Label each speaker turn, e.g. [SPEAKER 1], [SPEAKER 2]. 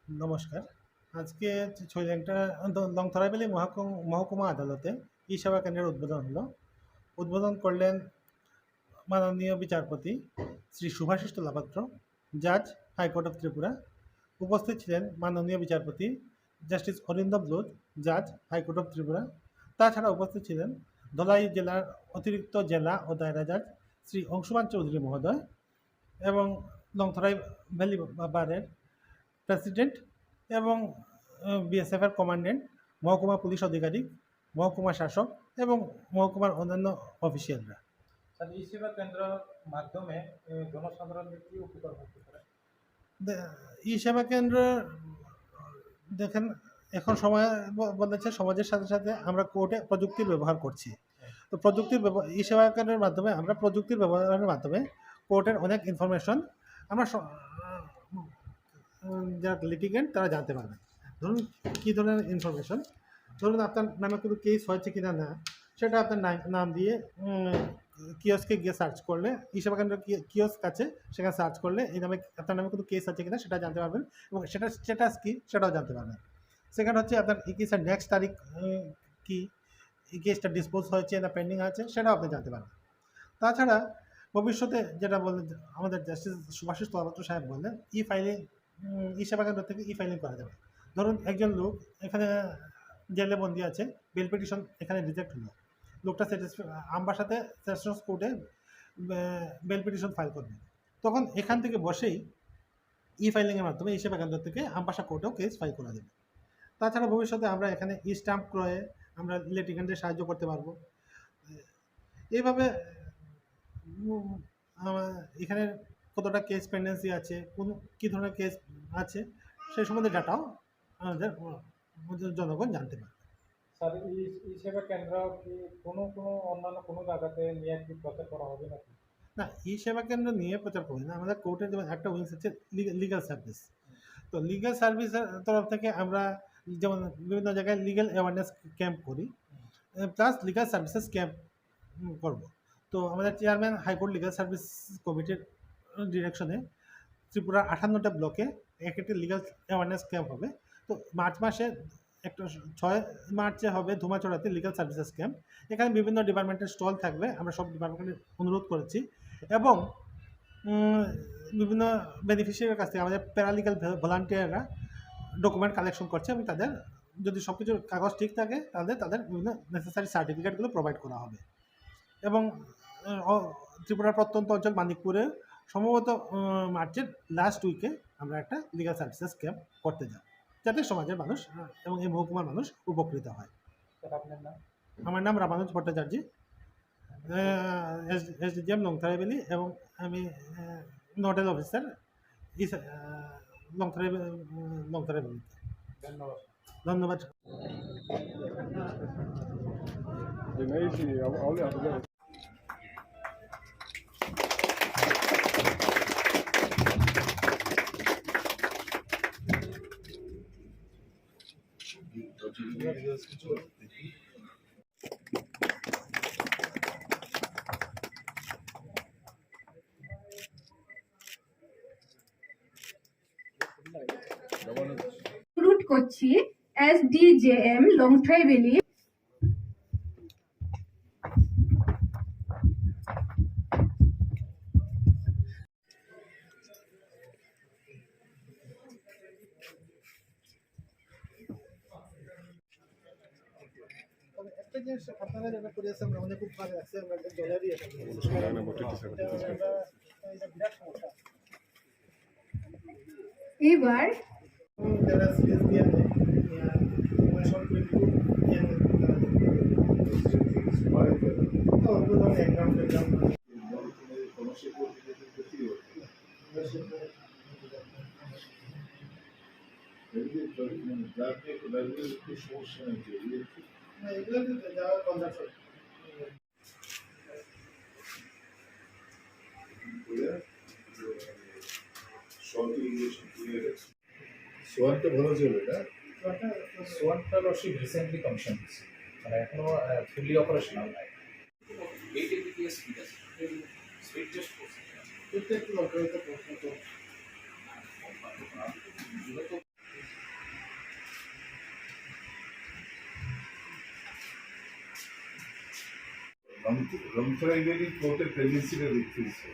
[SPEAKER 1] নমস্কার। আজকে ছৈলেংটা লংথরাইবেলী মহকুমা আদালতে ই-সেবা কেন্দ্রের উদ্বোধন হলো। উদ্বোধন করলেন মাননীয় বিচারপতি শ্রী শুভাশিস লাপাত্র, জাজ, হাইকোর্ট অফ ত্রিপুরা। উপস্থিত ছিলেন মাননীয় বিচারপতি জাস্টিস অরিন্দম লোধ, জাজ, হাইকোর্ট অফ ত্রিপুরা। তাছাড়া উপস্থিত ছিলেন ধলাই জেলার অতিরিক্ত জেলা ও দায়রা জাজ শ্রী অংশুমান চৌধুরী মহোদয় এবং লংথরাই ভ্যালি বারের প্রেসিডেন্ট এবং বিএসএফের কমান্ডেন্ট, মহকুমা পুলিশ আধিকারিক, মহকুমা শাসক এবং মহকুমার অন্যান্য অফিসিয়ালরা।
[SPEAKER 2] স্যার, ই সেবা কেন্দ্র মাধ্যমে জনসাধারণের কি উপকার হতে পারে?
[SPEAKER 1] ই সেবা কেন্দ্র দেখেন, এখন সময় বলেছে সমাজের সাথে সাথে আমরা কোর্টে প্রযুক্তির ব্যবহার করছি। তো প্রযুক্তির ই সেবা কেন্দ্রের মাধ্যমে আমরা প্রযুক্তির ব্যবহারের মাধ্যমে কোর্টের অনেক ইনফরমেশন আমরা যারা লিটিগেন্ট তারা জানতে পারবেন। ধরুন কী ধরনের ইনফরমেশন, ধরুন আপনার নামে কোনো কেস হয়েছে কিনা না সেটা আপনার নাম দিয়ে কিওস্কে গিয়ে সার্চ করলে, ই সেবা কেন্দ্র কিওস্ক আছে, সেখানে সার্চ করলে এই নামে আপনার নামে কোনো কেস আছে কিনা সেটা জানতে পারবেন এবং সেটার স্ট্যাটাস কী সেটাও জানতে পারবেন। সেকেন্ড হচ্ছে আপনার এই কেসের নেক্সট তারিখ কী, এই কেসটা ডিসপোজ হয়েছে না পেন্ডিং আছে সেটাও আপনি জানতে পারবেন। তাছাড়া ভবিষ্যতে যেটা বললেন আমাদের জাস্টিস শুভাশিস লাপাত্র সাহেব বললেন, ই সেবা কেন্দ্র থেকে ফাইলিং করা যাবে। ধরুন একজন লোক এখানে জেলে বন্দি আছে, বেল পিটিশন এখানে রিজেক্ট হলো, লোকটা আমবাসাতে সেশনস কোর্টে বেল পিটিশন ফাইল করবে, তখন এখান থেকে বসেই ফাইলিংয়ের মাধ্যমে ই সেবা কেন্দ্র থেকে আমবাসা কোর্টেও কেস ফাইল করা যাবে। তাছাড়া ভবিষ্যতে আমরা এখানে স্ট্যাম্প ক্রয়ে আমরা লিটিগেন্টদের সাহায্য করতে পারবো। এইভাবে এখানে কতটা কেস পেন্ডেন্সি আছে, কোন কী ধরনের কেস আছে সেই সম্বন্ধে ডাটাও আমাদের জনগণ জানতে পারে।
[SPEAKER 2] স্যার, ই সেবা কেন্দ্র কি কোনো অন্যান্য কোনো জায়গাতে নিয়ে কি প্রচার করা হবে নাকি?
[SPEAKER 1] না, ই সেবা কেন্দ্র নিয়ে প্রচার করি না, আমাদের কোর্টের যেমন একটা উইংস আছে লিগাল সার্ভিস। তো লিগাল সার্ভিসের তরফ থেকে আমরা যেমন বিভিন্ন জায়গায় লিগাল অ্যাওয়ারনেস ক্যাম্প করি, প্লাস লিগাল সার্ভিসেস ক্যাম্প করব। তো আমাদের চেয়ারম্যান হাইকোর্ট লিগাল সার্ভিস কমিটির ডিরেকশনে ত্রিপুরার 58টা ব্লকে একটি লিগাল অ্যাওয়ারনেস ক্যাম্প হবে। তো মার্চ মাসে একটা 6 মার্চে হবে ধুমাচড়াতে লিগাল সার্ভিসেস ক্যাম্প। এখানে বিভিন্ন ডিপার্টমেন্টের স্টল থাকবে, আমরা সব ডিপার্টমেন্টের অনুরোধ করেছি এবং বিভিন্ন বেনিফিশিয়ারির কাছ থেকে আমাদের প্যারালিগাল ভলান্টিয়াররা ডকুমেন্ট কালেকশন করছে এবং তাদের যদি সব কিছুর কাগজ ঠিক থাকে তাহলে তাদের বিভিন্ন নেসেসারি সার্টিফিকেটগুলো প্রোভাইড করা হবে। এবং ত্রিপুরার প্রত্যন্ত অঞ্চল মানিকপুরে সম্ভবত মার্চের লাস্ট উইকে আমরা একটা লিগাল সার্ভিসেস ক্যাম্প করতে যাই, যাতে সমাজের মানুষ এবং এই মহকুমার মানুষ উপকৃত হয়।
[SPEAKER 2] আপনার নাম?
[SPEAKER 1] আমার নাম রামানুজ ভট্টাচার্য, এসডিজিএম লংথরাইবেলী, এবং আমি নোডাল অফিসার লংথরাইবেলী।
[SPEAKER 2] ধন্যবাদ।
[SPEAKER 1] ধন্যবাদ।
[SPEAKER 3] রুট করছি এসডিজেএম লংথরাইবেলী
[SPEAKER 1] একটা জিনিস আপনারা যেটা করেছেন আমাদের খুব ভালো লাগছে, আমরা একটা জলেরই এটা বিরাট সমস্যা।
[SPEAKER 3] এবার
[SPEAKER 1] যারা সিরিয়াস দিয়ে
[SPEAKER 4] সোয়ানটা ভালো চলে না?
[SPEAKER 2] সোয়ানটা রশি রিসেন্টলি কমিশন হয়েছে, মানে এখনো ফুললি অপারেশনাল নাই। 8 mbps স্পিড আছে, স্পিড টেস্ট করছে।
[SPEAKER 1] একটু লক্ষ্য করতে প্রশ্ন তো
[SPEAKER 4] লংথরাইভেলি কোর্টের প্রেগনেন্সিটা দেখতে ইচ্ছে